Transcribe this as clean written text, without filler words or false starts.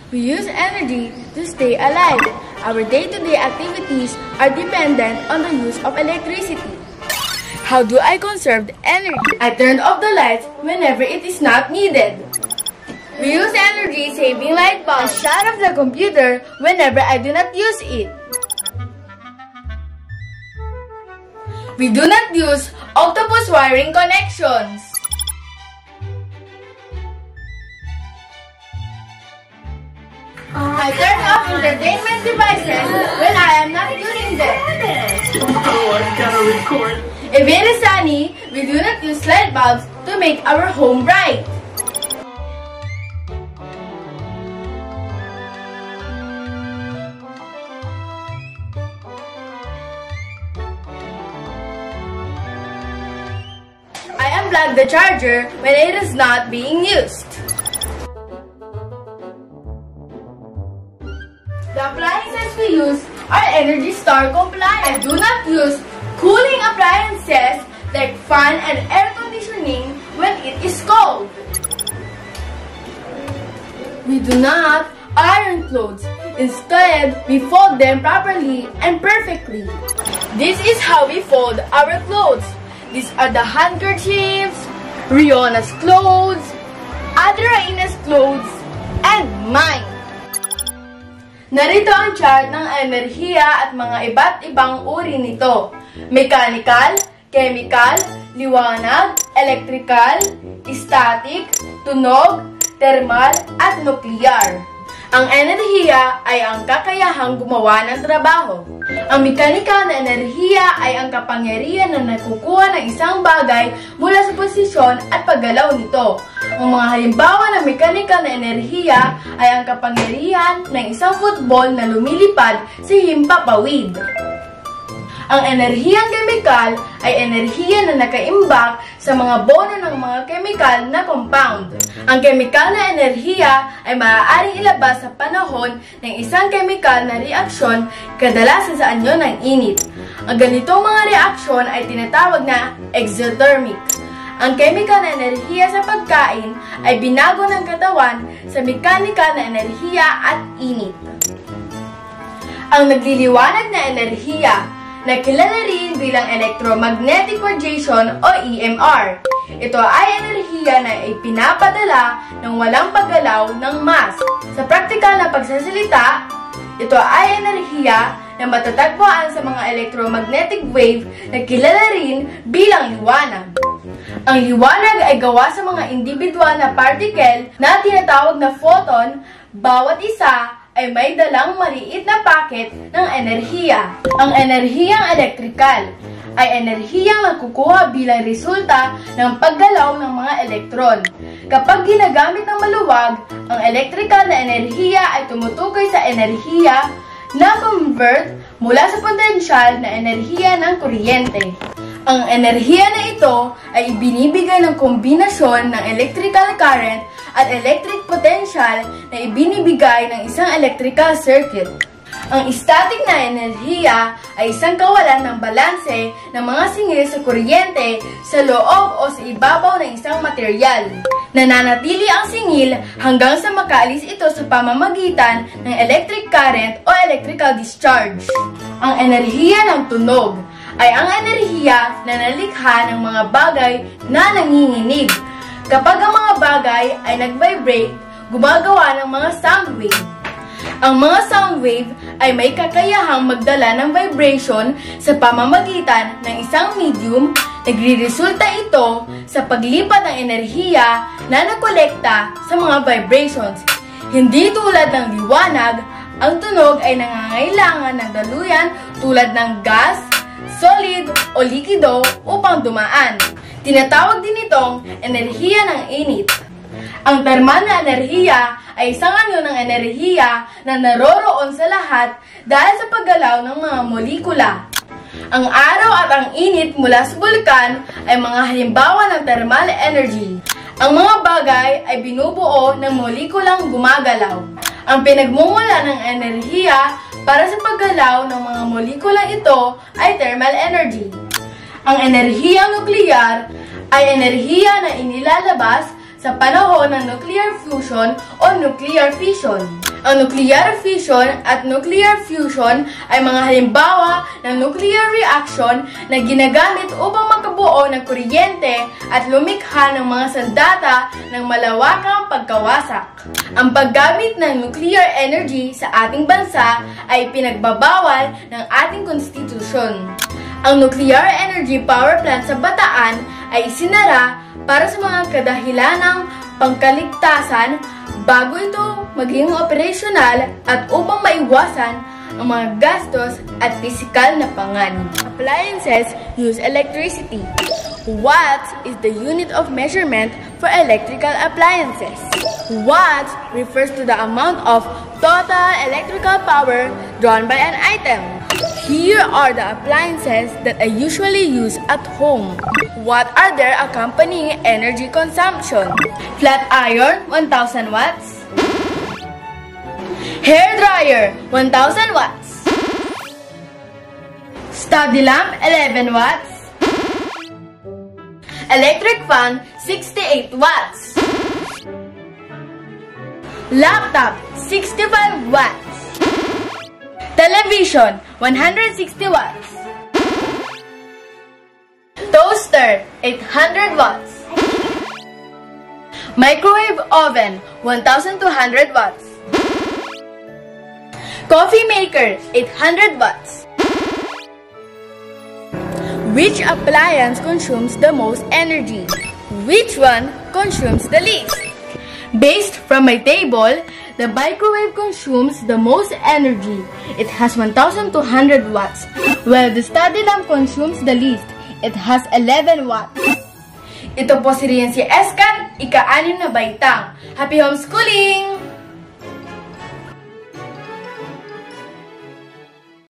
We use energy to stay alive. Our day-to-day activities are dependent on the use of electricity. How do I conserve energy? I turn off the lights whenever it is not needed. We use energy-saving light bulbs. I shut off the computer whenever I do not use it. We do not use octopus wiring connections. I turn off entertainment devices when I am not using them. Oh, I gotta record. If it is sunny, we do not use light bulbs to make our home bright. I unplug the charger when it is not being used. The appliances we use are Energy Star compliant. I do not use cooling appliances like fan and air conditioning when it is cold. We do not iron clothes. Instead, we fold them properly and perfectly. This is how we fold our clothes. These are the handkerchiefs, Riona's clothes, Adraina's clothes, and mine. Narito ang chart ng enerhiya at mga iba't ibang uri nito. Mechanical, chemical, liwanag, electrical, static, tunog, thermal, at nuclear. Ang enerhiya ay ang kakayahang gumawa ng trabaho. Ang mekanikal na enerhiya ay ang kapangyarihan na nakukuha ng isang bagay mula sa posisyon at paggalaw nito. Ang mga halimbawa ng mekanikal na enerhiya ay ang kapangyarihan ng isang football na lumilipad sa himpapawid. Ang enerhiyang kemikal ay enerhiya na nakaimbak sa mga bono ng mga kemikal na compound. Ang kemikal na enerhiya ay maaaring ilabas sa panahon ng isang kemikal na reaksyon, kadalasan sa anyo ng init. Ang ganitong mga reaksyon ay tinatawag na exothermic. Ang kemikal na enerhiya sa pagkain ay binago ng katawan sa mekanikal na enerhiya at init. Ang nagliliwanag na enerhiya na kilala rin bilang electromagnetic radiation o EMR. Ito ay enerhiya na ipinapadala ng walang paggalaw ng mass. Sa praktikal na pagsasalita, ito ay enerhiya na matatagpuan sa mga electromagnetic wave na kilala rin bilang liwanag. Ang liwanag ay gawa sa mga individual na particle na tinatawag na photon. Bawat isa ay may dalang maliit na packet ng enerhiya. Ang enerhiyang elektrikal ay enerhiyang nakukuha bilang resulta ng paggalaw ng mga elektron. Kapag ginagamit ng maluwag, ang electrical na enerhiya ay tumutukoy sa enerhiya na convert mula sa potensyal na enerhiya ng kuryente. Ang enerhiya na ito ay ibinibigay ng kombinasyon ng electrical current at electric potential na ibinibigay ng isang electrical circuit. Ang static na enerhiya ay isang kawalan ng balanse ng mga singil sa kuryente sa loob o sa ibabaw ng isang material. Nananatili ang singil hanggang sa makaalis ito sa pamamagitan ng electric current o electrical discharge. Ang enerhiya ng tunog ay ang enerhiya na nalikha ng mga bagay na nanginginig. Kapag ang mga bagay ay nag-vibrate, gumagawa ng mga sound wave. Ang mga sound wave ay may kakayahang magdala ng vibration sa pamamagitan ng isang medium. Nagre-resulta ito sa paglipat ng enerhiya na nakolekta sa mga vibrations. Hindi tulad ng liwanag, ang tunog ay nangangailangan ng daluyan tulad ng gas, solid o likido upang dumaan. Tinatawag din itong enerhiya ng init. Ang thermal na enerhiya ay isang anyo ng enerhiya na naroroon sa lahat dahil sa paggalaw ng mga molekula. Ang araw at ang init mula sa bulkan ay mga halimbawa ng thermal energy. Ang mga bagay ay binubuo ng molekulang gumagalaw. Ang pinagmumula ng enerhiya para sa paggalaw ng mga molekulang ito ay thermal energy. Ang enerhiyang nuklear ay enerhiya na inilalabas sa panahon ng nuclear fusion o nuclear fission. Ang nuclear fission at nuclear fusion ay mga halimbawa ng nuclear reaction na ginagamit upang magkabuo ng kuryente at lumikha ng mga sandata ng malawakang pagkawasak. Ang paggamit ng nuclear energy sa ating bansa ay pinagbabawal ng ating konstitusyon. Ang nuclear energy power plant sa Bataan ay isinara para sa mga kadahilanang pangkaligtasan bago ito maging operasyonal at upang maiwasan ang mga gastos at pisikal na pangan. Appliances use electricity. Watts is the unit of measurement for electrical appliances. Watts refers to the amount of total electrical power drawn by an item. Here are the appliances that I usually use at home. What are their accompanying energy consumption? Flat iron, 1000 watts. Hair dryer, 1000 watts. Study lamp, 11 watts. Electric fan, 68 watts. Laptop, 65 watts. Television, 160 watts. Toaster, 800 watts. Microwave oven, 1200 watts. Coffee maker, 800 watts. Which appliance consumes the most energy? Which one consumes the least? Based from my table, the microwave consumes the most energy. It has 1200 watts, while the study lamp consumes the least. It has 11 watts. Ito po si Rian si Escan, ika-6 na baitang. Happy homeschooling!